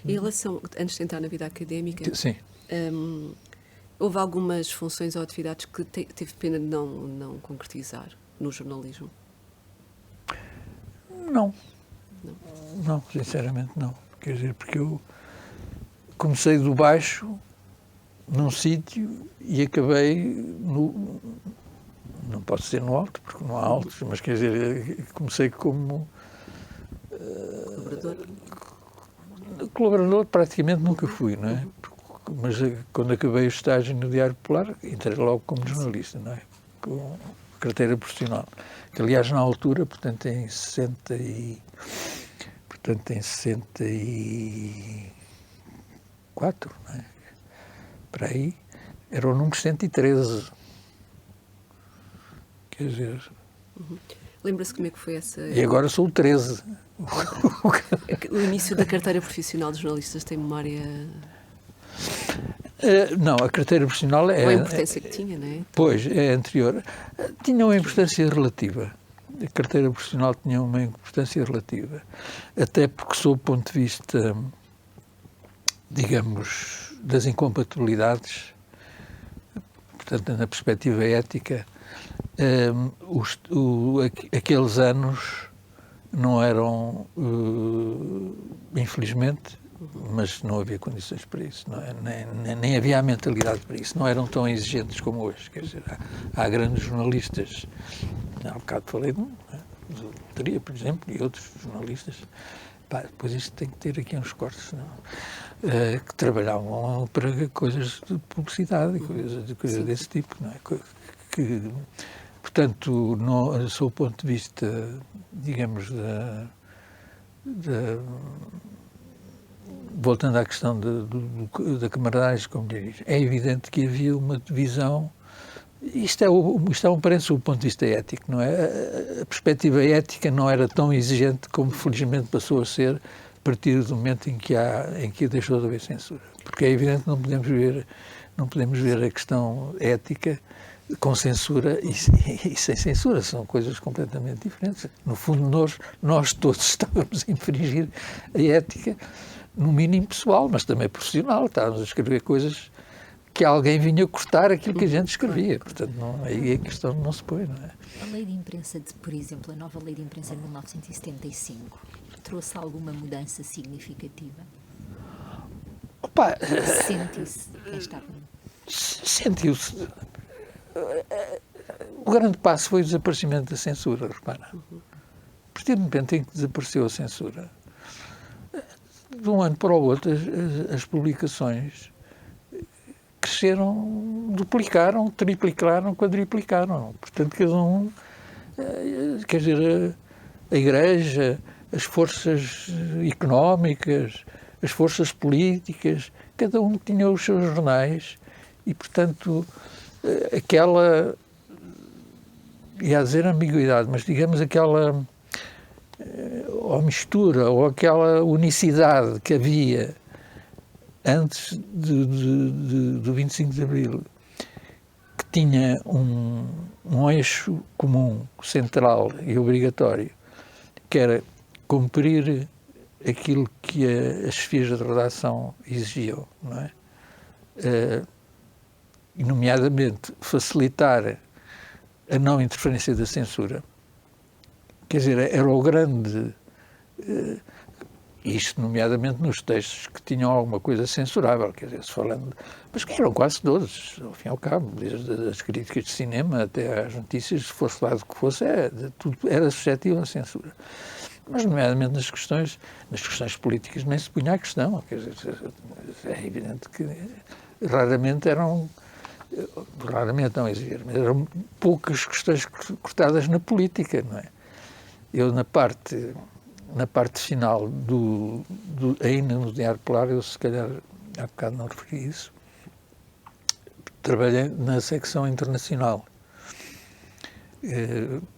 Em relação, antes de entrar na vida académica, Sim. Houve algumas funções ou atividades que teve pena de não concretizar no jornalismo? Não. Não. Não, sinceramente não. Quer dizer, porque eu comecei do baixo, num sítio, e acabei no... Não posso dizer no alto, porque não há altos, mas quer dizer, comecei como... Colaborador? Colaborador praticamente nunca fui, não é? Mas quando acabei o estágio no Diário Popular, entrei logo como jornalista, não é? Com carteira profissional. Que, aliás, na altura, portanto, em 64, não é? Para aí, era o número 113. Quer dizer... Lembra-se como é que foi essa... E agora sou o 13. O início da carteira profissional dos jornalistas tem memória... Não, a carteira profissional é... Ou a importância que tinha, não é? Pois, é anterior. Tinha uma importância relativa. A carteira profissional tinha uma importância relativa. Até porque, sob o ponto de vista, digamos, das incompatibilidades, portanto, na perspectiva ética, aqueles anos não eram, infelizmente, mas não havia condições para isso, não é? Nem havia a mentalidade para isso, não eram tão exigentes como hoje. Quer dizer, há grandes jornalistas, há bocado falei de um, do Loteria, por exemplo, e outros jornalistas. Pá, depois isto tem que ter aqui uns cortes, não? Que trabalhavam para coisas de publicidade, coisas desse tipo, não é? Portanto, sob o ponto de vista, digamos, voltando à questão da camaradagem, como diz, é evidente que havia uma divisão. Isto parece do ponto de vista ético, não é? A perspectiva ética não era tão exigente como felizmente passou a ser a partir do momento em que deixou de haver censura. Porque é evidente que não podemos ver a questão ética com censura e sem censura, são coisas completamente diferentes. No fundo, nós todos estávamos a infringir a ética, no mínimo pessoal, mas também profissional. Estávamos a escrever coisas que alguém vinha cortar aquilo que a gente escrevia. Portanto, aí a questão não se põe, não é? A lei de imprensa, por exemplo, a nova lei de imprensa de 1975, trouxe alguma mudança significativa? Opa, Sentiu-se esta sentiu-se. O grande passo foi o desaparecimento da censura, repara. A partir do momento em que desapareceu a censura, de um ano para o outro, as publicações cresceram, duplicaram, triplicaram, quadriplicaram. Portanto, cada um, quer dizer, a Igreja, as forças económicas, as forças políticas, cada um tinha os seus jornais e, portanto, aquela, ia dizer ambiguidade, mas digamos aquela ou mistura, ou aquela unicidade que havia antes do 25 de Abril, que tinha um eixo comum, central e obrigatório, que era cumprir aquilo que as chefias de redação exigiam, não é? E, nomeadamente, facilitar a não interferência da censura. Quer dizer, era o grande... isto, nomeadamente, nos textos que tinham alguma coisa censurável, quer dizer, falando... Mas que eram quase todos, ao fim e ao cabo, desde as críticas de cinema até às notícias, se fosse lá do que fosse, tudo era suscetível à censura. Mas, nomeadamente, nas questões políticas, nem se punha a questão. Quer dizer, é evidente que raramente não exagero, mas eram poucas questões cortadas na política, não é? Eu, na parte final ainda no Diário Popular, eu se calhar há bocado não referi isso, trabalhei na secção internacional.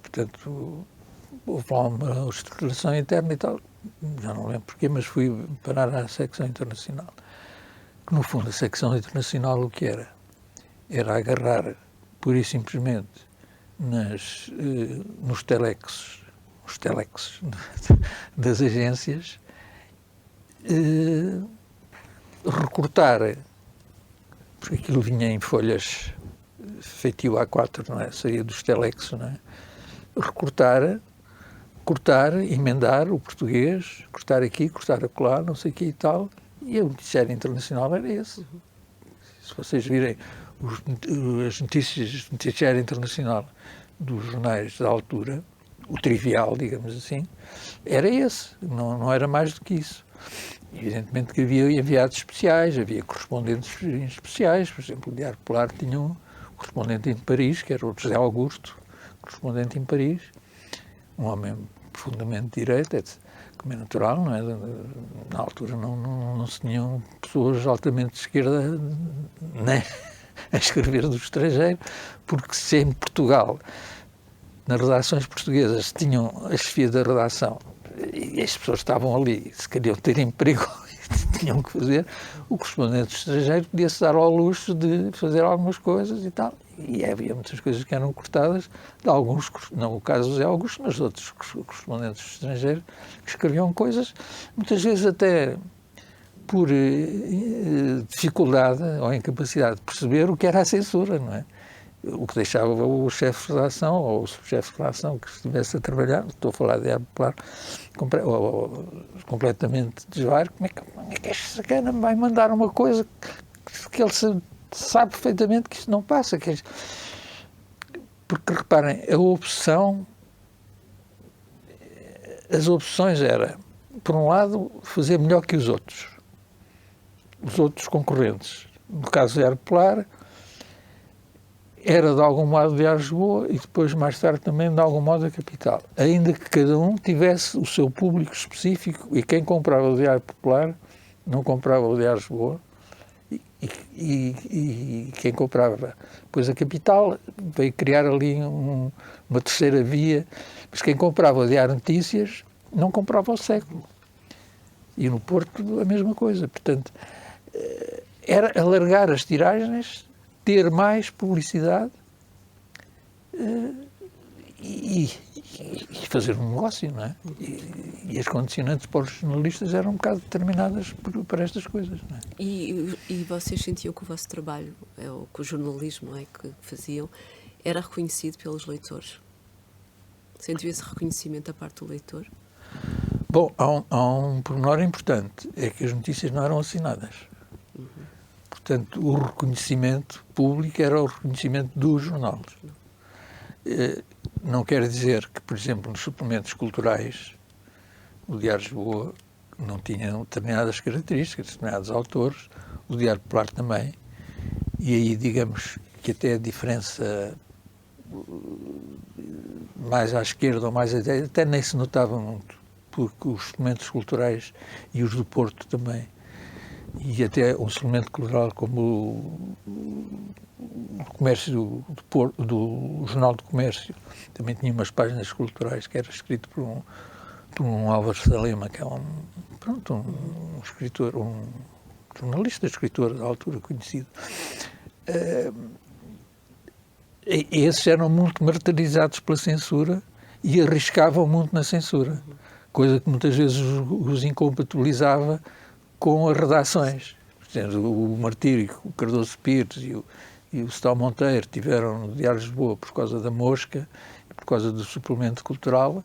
Portanto, houve lá uma estruturação interna e tal, já não lembro porquê, mas fui parar à secção internacional. Que, no fundo, a secção internacional o que era? Era agarrar, pura e simplesmente, nos telexes das agências recortar, porque aquilo vinha em folhas feitio A4, não é? Saía dos telex, não é? Recortar, cortar, emendar o português, cortar aqui, cortar acolá, não sei o que e tal, e o noticiário internacional era esse. Se vocês virem as notícias do noticiário internacional dos jornais da altura, o trivial, digamos assim, era esse, não era mais do que isso. Evidentemente que havia enviados especiais, havia correspondentes especiais, por exemplo, o Diário Popular tinha um correspondente em Paris, que era o José Augusto, correspondente em Paris, um homem profundamente de direita, como é natural, não é? Na altura não se tinham pessoas altamente de esquerda, né, a escrever do estrangeiro, porque se em Portugal, nas redações portuguesas, tinham a chefia da redação e as pessoas estavam ali, se queriam ter emprego, tinham que fazer, o correspondente estrangeiro podia-se dar ao luxo de fazer algumas coisas e tal. E havia muitas coisas que eram cortadas de alguns, não o caso do José Augusto, mas de outros correspondentes estrangeiros que escreviam coisas, muitas vezes até por dificuldade ou incapacidade de perceber o que era a censura, não é? O que deixava o chefe de redação ou o subchefe de redação que estivesse a trabalhar, estou a falar de Diário Popular, completamente desvair, como é que este sacana me vai mandar uma coisa que ele sabe perfeitamente que isto não passa. Porque, reparem, as opções era, por um lado, fazer melhor que os outros concorrentes. No caso do Diário Popular, era de algum modo de Lisboa e depois, mais tarde, também de algum modo a capital. Ainda que cada um tivesse o seu público específico e quem comprava o Diário Popular não comprava o Diário Lisboa e quem comprava depois a capital veio criar ali uma terceira via, mas quem comprava o Diário Notícias não comprava o Século. E no Porto a mesma coisa. Portanto, era alargar as tiragens, ter mais publicidade e fazer um negócio, não é? E as condicionantes para os jornalistas eram um bocado determinadas por estas coisas, não é? E vocês sentiam que o vosso trabalho, ou que o jornalismo, não é, que faziam, era reconhecido pelos leitores? Sentiu esse reconhecimento da parte do leitor? Bom, há um pormenor importante, é que as notícias não eram assinadas. Portanto, o reconhecimento público era o reconhecimento do jornal. Não quer dizer que, por exemplo, nos suplementos culturais, o Diário de Lisboa não tinha determinadas características, determinados autores, o Diário Popular também, e aí, digamos, que até a diferença mais à esquerda ou mais à direita, até nem se notava muito, porque os suplementos culturais e os do Porto também, e até um suplemento cultural como o Comércio do Jornal do Comércio, também tinha umas páginas culturais que era escrito por um Álvaro Salema, que é um escritor, um jornalista, escritor da altura conhecido. Esses eram muito martirizados pela censura e arriscavam muito na censura, coisa que muitas vezes os incompatibilizava com as redações. O Martírio, o Cardoso Pires e o Stal Monteiro tiveram no Diário de Lisboa por causa da mosca, por causa do suplemento cultural,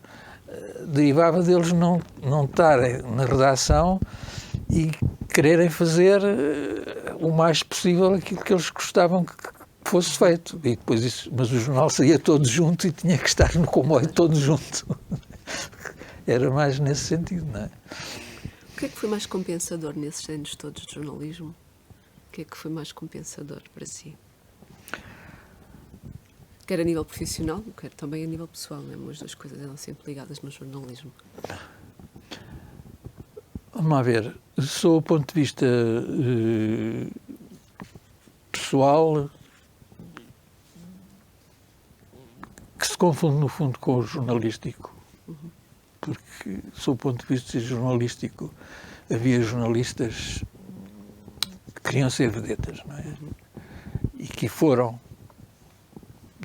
derivava deles não estarem na redação e quererem fazer o mais possível aquilo que eles gostavam que fosse feito. E depois mas o jornal saía todo junto e tinha que estar no comboio todo junto. Era mais nesse sentido, não é? O que é que foi mais compensador nesses anos todos de jornalismo? O que é que foi mais compensador para si? Quer a nível profissional, quer também a nível pessoal, não é? As duas coisas eram sempre ligadas no jornalismo. Vamos lá ver. Sob o ponto de vista pessoal, que se confunde no fundo com o jornalístico. Porque, sob o ponto de vista jornalístico, havia jornalistas que queriam ser vedetas, não é? E que foram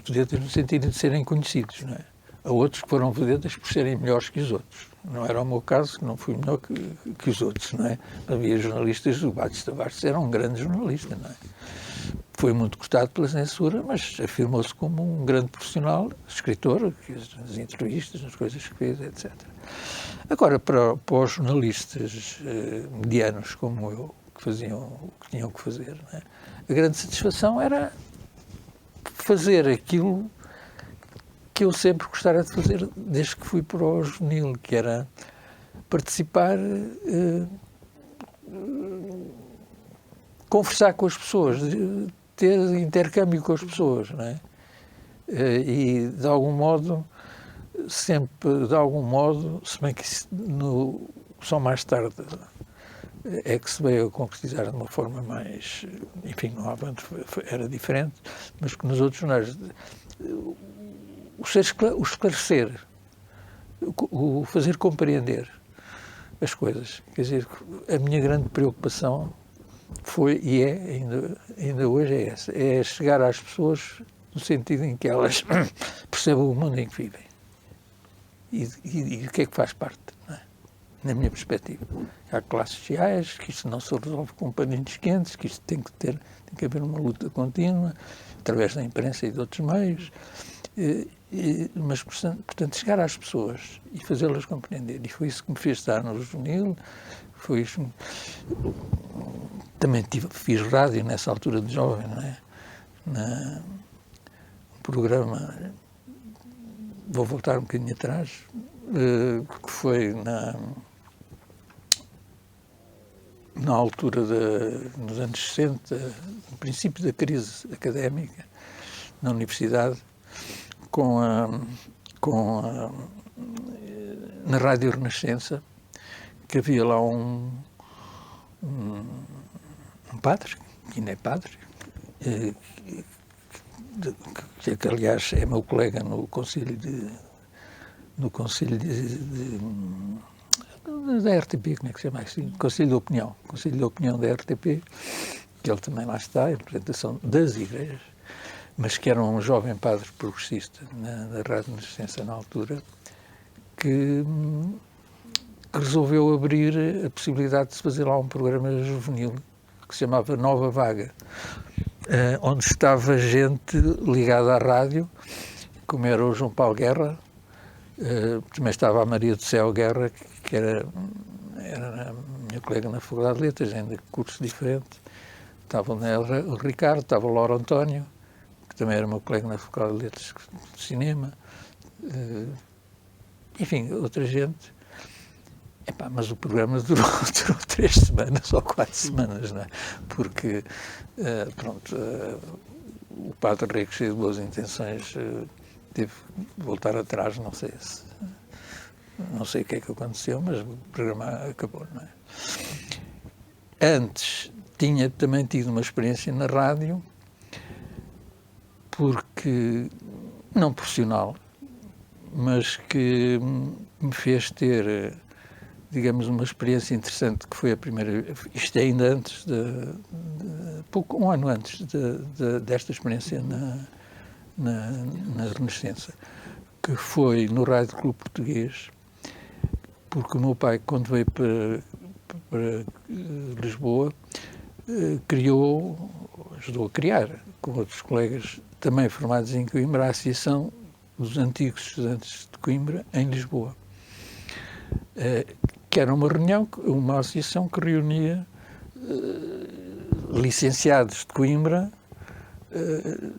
vedetas no sentido de serem conhecidos, não é? Há outros que foram vedetas por serem melhores que os outros. Não era o meu caso, não fui melhor que os outros, não é? Havia jornalistas, o Batista Bastos era um grande jornalista, não é? Foi muito gostado pela censura, mas afirmou-se como um grande profissional, escritor, as entrevistas, as coisas que fez, etc. Agora, para os jornalistas medianos como eu, que faziam o que tinham que fazer, não é? A grande satisfação era fazer aquilo que eu sempre gostara de fazer desde que fui para o juvenil, que era participar, conversar com as pessoas, ter intercâmbio com as pessoas, não é? E, de algum modo, sempre, de algum modo, se bem que só mais tarde é que se veio a concretizar de uma forma mais, enfim, no Avante era diferente, mas que nos outros jornais, o esclarecer, o fazer compreender as coisas. Quer dizer, a minha grande preocupação foi e é, ainda hoje é essa, é chegar às pessoas no sentido em que elas percebam o mundo em que vivem e o que é que faz parte, não é? Na minha perspectiva. Há classes sociais, que isto não se resolve com paninhos quentes, que isto tem que haver uma luta contínua, através da imprensa e de outros meios, mas, portanto, chegar às pessoas e fazê-las compreender. E foi isso que me fez estar no juvenil, foi isso. Também fiz rádio nessa altura de jovem, não é? Um programa, vou voltar um bocadinho atrás, que foi na altura nos anos 60, no princípio da crise académica, na universidade, na Rádio Renascença, que havia lá um padre, que ainda é padre, que aliás é meu colega no Conselho da RTP, como é que se chama assim? Conselho de Opinião da RTP, que ele também lá está, em representação das igrejas, mas que era um jovem padre progressista da Rádio Renascença na altura, que resolveu abrir a possibilidade de se fazer lá um programa juvenil que se chamava Nova Vaga, onde estava gente ligada à rádio, como era o João Paulo Guerra, também estava a Maria do Céu Guerra, que era a minha colega na Faculdade de Letras, ainda curso diferente. Estava o Ricardo, estava o Lauro António, que também era meu colega na Faculdade de Letras de Cinema. Enfim, outra gente. Mas o programa durou 3 semanas ou 4 semanas, não é? Porque, o padre Rego, cheio de boas intenções, teve que voltar atrás, não sei o que é que aconteceu, mas o programa acabou, não é? Antes tinha também tido uma experiência na rádio, porque, não profissional, mas que me fez ter, digamos, uma experiência interessante, que foi a primeira, isto é ainda antes, um ano antes desta experiência na Renascença, que foi no Rádio Clube Português, porque o meu pai, quando veio para Lisboa, ajudou a criar, com outros colegas também formados em Coimbra, a Associação dos Antigos Estudantes de Coimbra, em Lisboa, que era uma associação que reunia licenciados de Coimbra,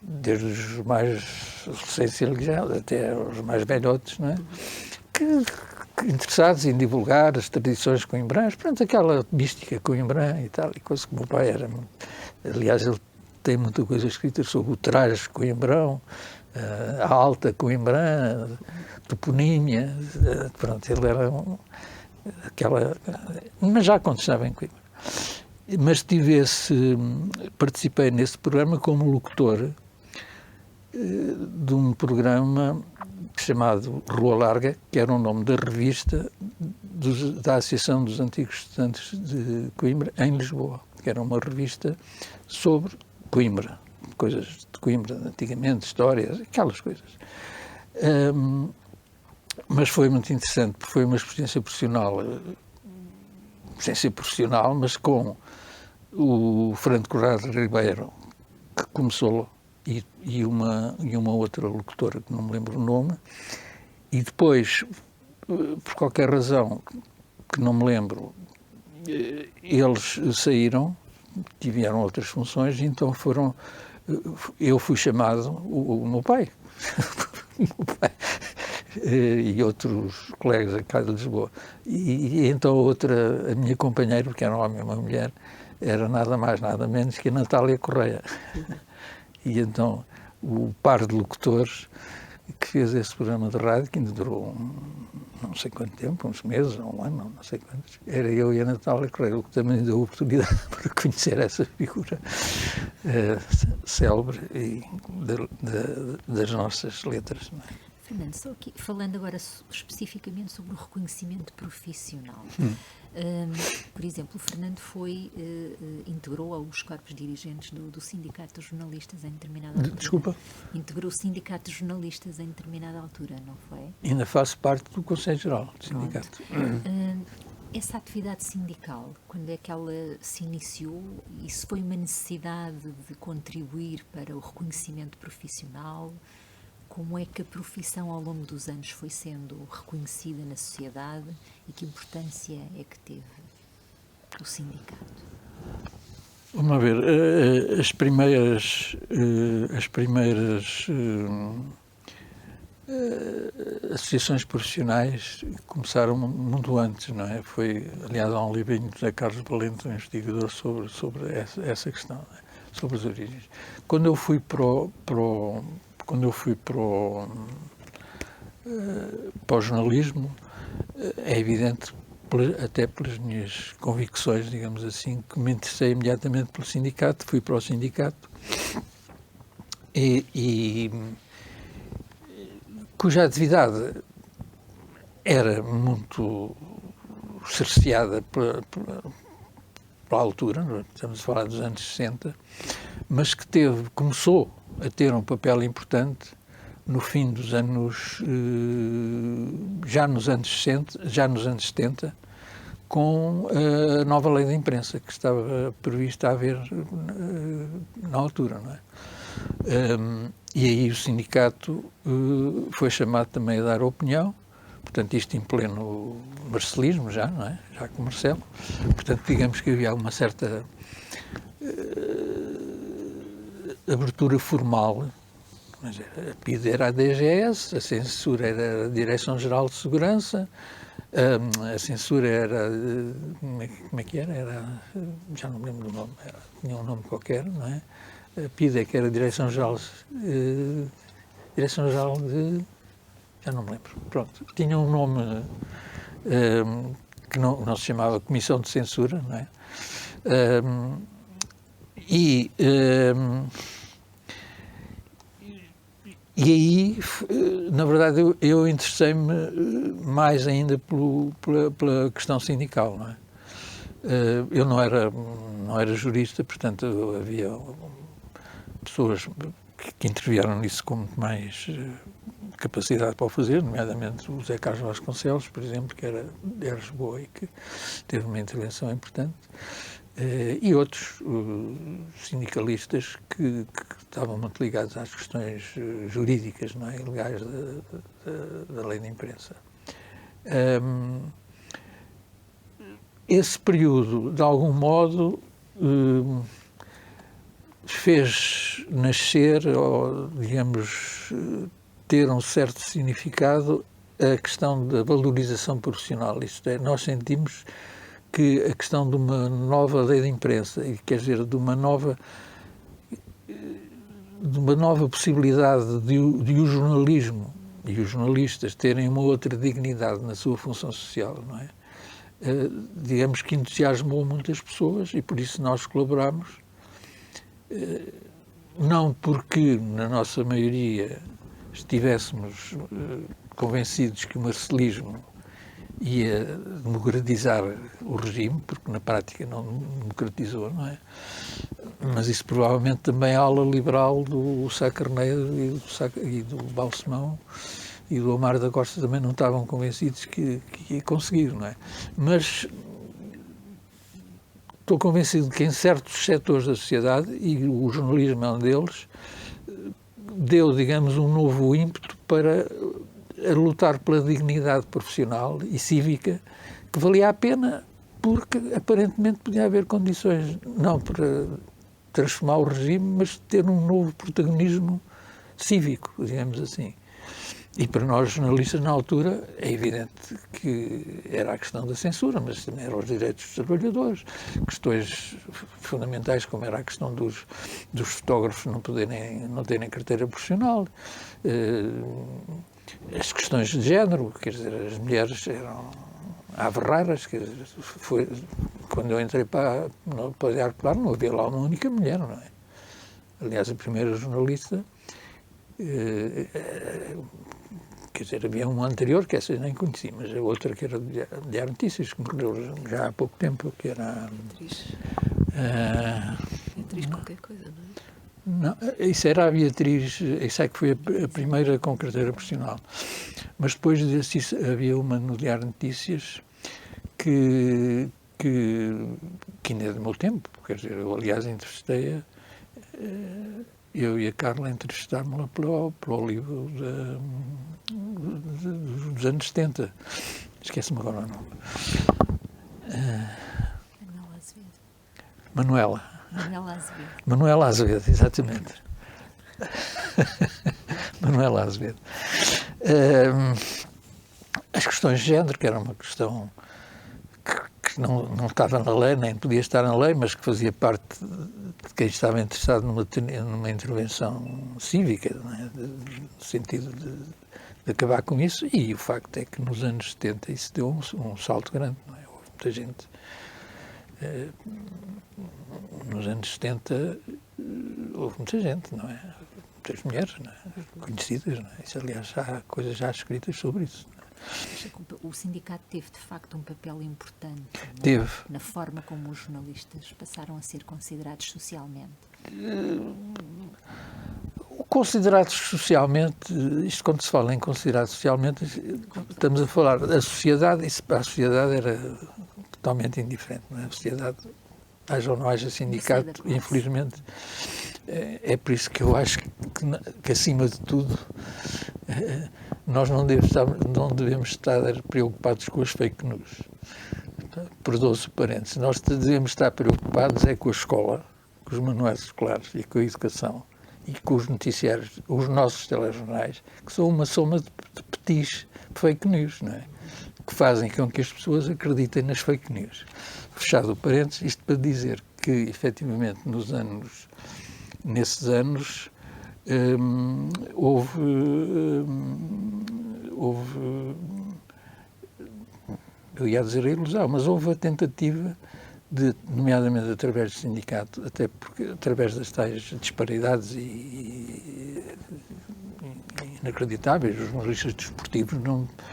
desde os mais recém-religiados até os mais velhotes, não é? que interessados em divulgar as tradições coimbrãs, pronto, aquela mística coimbrã e tal, e coisa que o meu pai era. Aliás, ele tem muita coisa escrita sobre o traje coimbrão, a alta coimbrã, toponímia, pronto, ele era mas já quando estava em Coimbra. Mas participei nesse programa como locutor de um programa chamado Rua Larga, que era o nome da revista da Associação dos Antigos Estudantes de Coimbra, em Lisboa, que era uma revista sobre Coimbra, coisas de Coimbra, antigamente, histórias, aquelas coisas. Mas foi muito interessante, porque foi uma experiência profissional, sem ser profissional, mas com o Fernando Corrado Ribeiro, que começou, e uma outra locutora, que não me lembro o nome, e depois, por qualquer razão que não me lembro, eles saíram, tiveram outras funções, e então eu fui chamado, o meu pai, e outros colegas cá de Lisboa. E então a minha companheira, que era um homem e uma mulher, era nada mais, nada menos que a Natália Correia. E então o par de locutores que fez esse programa de rádio, que ainda durou não sei quanto tempo, uns meses, um ano, não sei quantos, era eu e a Natália Correia, o que também deu a oportunidade para conhecer essa figura célebre e das nossas letras. Não é? Fernando, só aqui, falando agora especificamente sobre o reconhecimento profissional. Por exemplo, o Fernando integrou os corpos dirigentes do Sindicato de Jornalistas em determinada altura. Desculpa? Integrou o Sindicato de Jornalistas em determinada altura, não foi? Ainda faço parte do Conselho Geral do Sindicato. Essa atividade sindical, quando é que ela se iniciou? Isso foi uma necessidade de contribuir para o reconhecimento profissional? Como é que a profissão ao longo dos anos foi sendo reconhecida na sociedade e que importância é que teve o sindicato? Vamos ver, as primeiras associações profissionais começaram muito antes, não é? Foi, aliás, há um livrinho de Carlos Valente, um investigador sobre essa questão, não é? Sobre as origens. Quando eu fui para o jornalismo, é evidente, até pelas minhas convicções, digamos assim, que me interessei imediatamente pelo sindicato, fui para o sindicato e cuja atividade era muito cerceada pela altura, estamos a falar dos anos 60, mas que começou a ter um papel importante no fim dos anos, já nos anos 70, com a nova lei da imprensa que estava prevista a haver na altura, não é? E aí o sindicato foi chamado também a dar opinião, portanto isto em pleno marcelismo já, não é? Já com Marcelo, portanto digamos que havia uma certa abertura formal, mas a PIDE era a DGS, a censura era a Direção-Geral de Segurança, a censura era, como é que era? Já não me lembro do nome, tinha um nome qualquer, não é? A PIDE é que era a Direção-Geral de, já não me lembro, pronto, tinha um nome que não se chamava Comissão de Censura, não é? E aí, na verdade, eu interessei-me mais ainda pela questão sindical, não é? Eu não era jurista, portanto, havia pessoas que intervieram nisso com muito mais capacidade para o fazer, nomeadamente o José Carlos Vasconcelos, por exemplo, que era de Lisboa e que teve uma intervenção importante. E outros sindicalistas que estavam muito ligados às questões jurídicas, não é, legais da lei da imprensa. Esse período, de algum modo, fez nascer, ou, digamos, ter um certo significado a questão da valorização profissional. Isto é, nós sentimos que a questão de uma nova lei de imprensa, e quer dizer, de uma nova possibilidade de o jornalismo e os jornalistas terem uma outra dignidade na sua função social, não é? Digamos que entusiasmou muitas pessoas e por isso nós colaboramos, não porque na nossa maioria estivéssemos convencidos que o marcelismo ia democratizar o regime, porque na prática não democratizou, não é? Mas isso provavelmente também a ala liberal do Sá Carneiro e do Balsemão e do Amar da Costa também não estavam convencidos que ia conseguir, não é? Mas estou convencido que em certos setores da sociedade, e o jornalismo é um deles, deu, digamos, um novo ímpeto para lutar pela dignidade profissional e cívica, que valia a pena porque aparentemente podia haver condições, não para transformar o regime, mas ter um novo protagonismo cívico, digamos assim. E para nós, jornalistas, na altura, é evidente que era a questão da censura, mas também eram os direitos dos trabalhadores, questões fundamentais, como era a questão dos fotógrafos não terem carteira profissional, as questões de género, quer dizer, as mulheres eram averraras, quer dizer, quando eu entrei para a Diário Popular não havia lá uma única mulher, não é? Aliás, a primeira jornalista, quer dizer, havia uma anterior, que essa eu nem conheci, mas a outra que era de Diário Notícias, que morreu já há pouco tempo, que era... Beatriz qualquer coisa, não é? Não, isso era a Beatriz, isso é que foi a primeira com carteira profissional. Mas depois disso havia uma no Diário Notícias que ainda é do meu tempo, quer dizer, eu aliás entrevistei-a, eu e a Carla entrevistámos-la para o livro dos anos 70. Esquece-me agora o nome. Manuela Azevedo, exatamente. Manuela Azevedo. As questões de género, que era uma questão que não estava na lei, nem podia estar na lei, mas que fazia parte de quem estava interessado numa intervenção cívica, não é? No sentido de acabar com isso, e o facto é que nos anos 70 isso deu um salto grande, não é? Houve muita gente... nos anos 70 houve muita gente, não é? Muitas mulheres, não é? Conhecidas, não é? Isso, aliás, há coisas já escritas sobre isso. O sindicato teve, de facto, um papel importante na forma como os jornalistas passaram a ser considerados socialmente. Considerados socialmente, isto quando se fala em considerados socialmente, estamos a falar da sociedade, isso para a sociedade era totalmente indiferente, não é? A sociedade, haja ou não haja sindicato, infelizmente, é por isso que eu acho que acima de tudo, nós não devemos estar preocupados com as fake news. Perdoa-se o parênteses. Nós devemos estar preocupados é com a escola, com os manuais escolares e com a educação e com os noticiários, os nossos telejornais, que são uma soma de petis fake news, não é? Que fazem com que as pessoas acreditem nas fake news. Fechado o parênteses, isto para dizer que, efetivamente, nesses anos, houve, eu ia dizer a ilusão, mas houve a tentativa nomeadamente através do sindicato, até porque através das tais disparidades inacreditáveis, os jornalistas desportivos,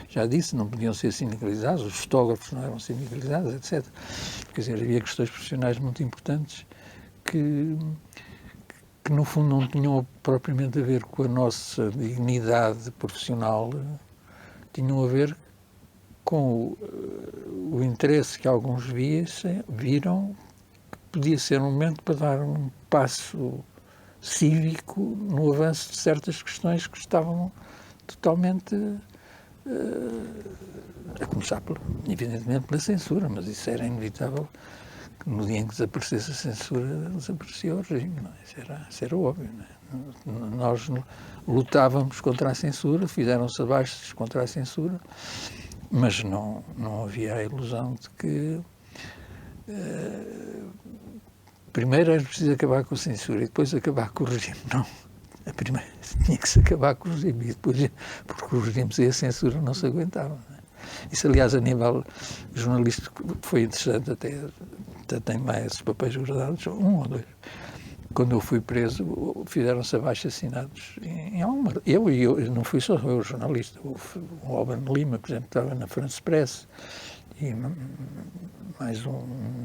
já disse, não podiam ser sindicalizados, os fotógrafos não eram sindicalizados, etc. Quer dizer, havia questões profissionais muito importantes que no fundo não tinham propriamente a ver com a nossa dignidade profissional, tinham a ver com o interesse que alguns viram que podia ser um momento para dar um passo cívico no avanço de certas questões que estavam totalmente a começar, evidentemente, pela censura, mas isso era inevitável. No dia em que desaparecesse a censura, desaparecia o regime, não é? Isso era óbvio, não é? Nós lutávamos contra a censura, fizeram-se abaixos contra a censura, mas não havia a ilusão de que primeiro era preciso acabar com a censura e depois acabar com o regime. Não. A primeira tinha que se acabar com o regime e depois, porque o regime sem a censura não se aguentava. Não é? Isso, aliás, a nível jornalístico foi interessante, até tem mais papéis guardados, um ou dois. Quando eu fui preso, fizeram-se abaixo-assinados em alguma... Eu não fui só eu jornalista, o Albano Lima, por exemplo, estava na France Press, e mais um,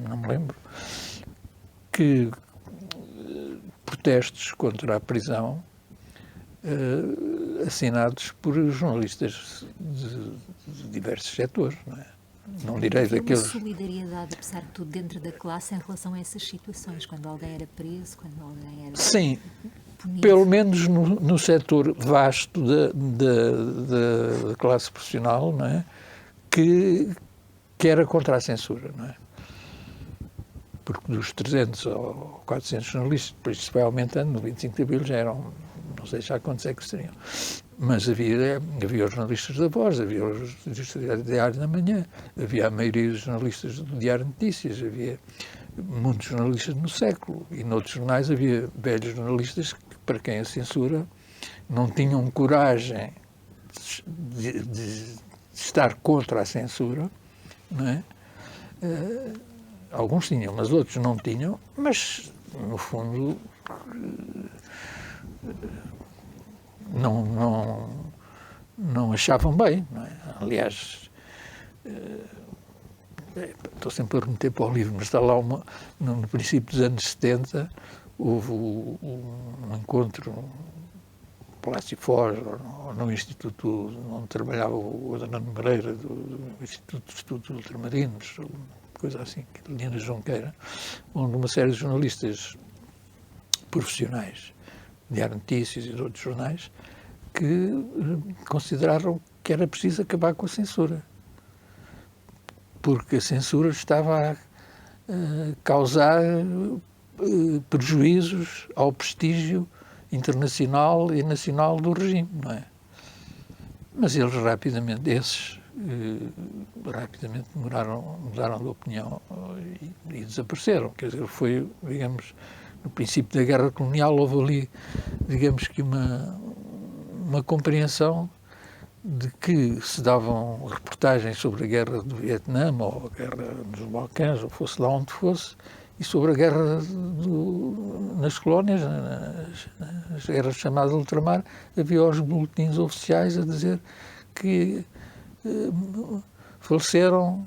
não me lembro, que protestos contra a prisão assinados por jornalistas de diversos setores, não é? Não direi Havia daqueles... uma solidariedade, apesar de tudo, dentro da classe em relação a essas situações, quando alguém era preso, quando alguém era Sim, punido. pelo menos no setor vasto da classe profissional, não é? Que era contra a censura, não é? Porque dos 300 ou 400 jornalistas, depois isso vai aumentando, no 25 de Abril já eram, não sei já quantos é que seriam, mas havia os jornalistas da Voz, havia os jornalistas do Diário da Manhã, havia a maioria dos jornalistas do Diário de Notícias, havia muitos jornalistas no Século, e noutros jornais havia velhos jornalistas que, para quem a censura, não tinham coragem de estar contra a censura, não é? Alguns tinham, mas outros não tinham, mas, no fundo, não achavam bem, não é? Aliás, estou sempre a remeter para o livro, mas está lá no princípio dos anos 70, houve um encontro no Palácio Foz, ou no Instituto onde trabalhava o Adorno Moreira, do Instituto de Estudos Ultramarinos, coisa assim, Lina Junqueira, onde uma série de jornalistas profissionais, Diário de Notícias e de outros jornais, que consideraram que era preciso acabar com a censura. Porque a censura estava a causar prejuízos ao prestígio internacional e nacional do regime, não é? Mas eles rapidamente mudaram de opinião e desapareceram. Quer dizer, foi, digamos, no princípio da guerra colonial houve ali, digamos que uma compreensão de que se davam reportagens sobre a guerra do Vietnã ou a guerra dos Balcãs, ou fosse lá onde fosse, e sobre a guerra nas colónias, nas guerras chamadas de ultramar, havia os boletins oficiais a dizer que faleceram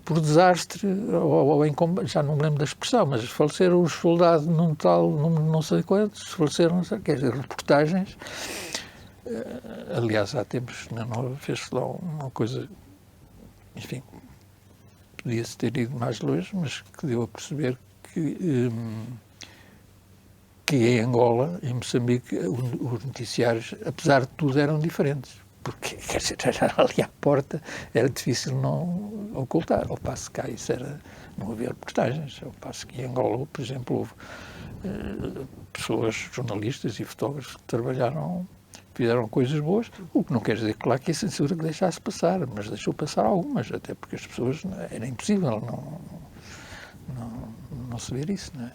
por desastre, ou em combate, já não me lembro da expressão, mas faleceram os soldados num tal, não sei quantos, faleceram, quer dizer, reportagens. Aliás, há tempos na Nova fez-se lá uma coisa, enfim, podia-se ter ido mais longe, mas que deu a perceber que em Angola, em Moçambique, os noticiários, apesar de tudo, eram diferentes. Porque, quer dizer, ali à porta era difícil não ocultar. Ao passo que cá isso não havia reportagens. Ao passo que em Angola, por exemplo, houve pessoas, jornalistas e fotógrafos que fizeram coisas boas, o que não quer dizer, claro, que a censura que deixasse passar, mas deixou passar algumas, até porque as pessoas, era impossível não se ver isso, não é?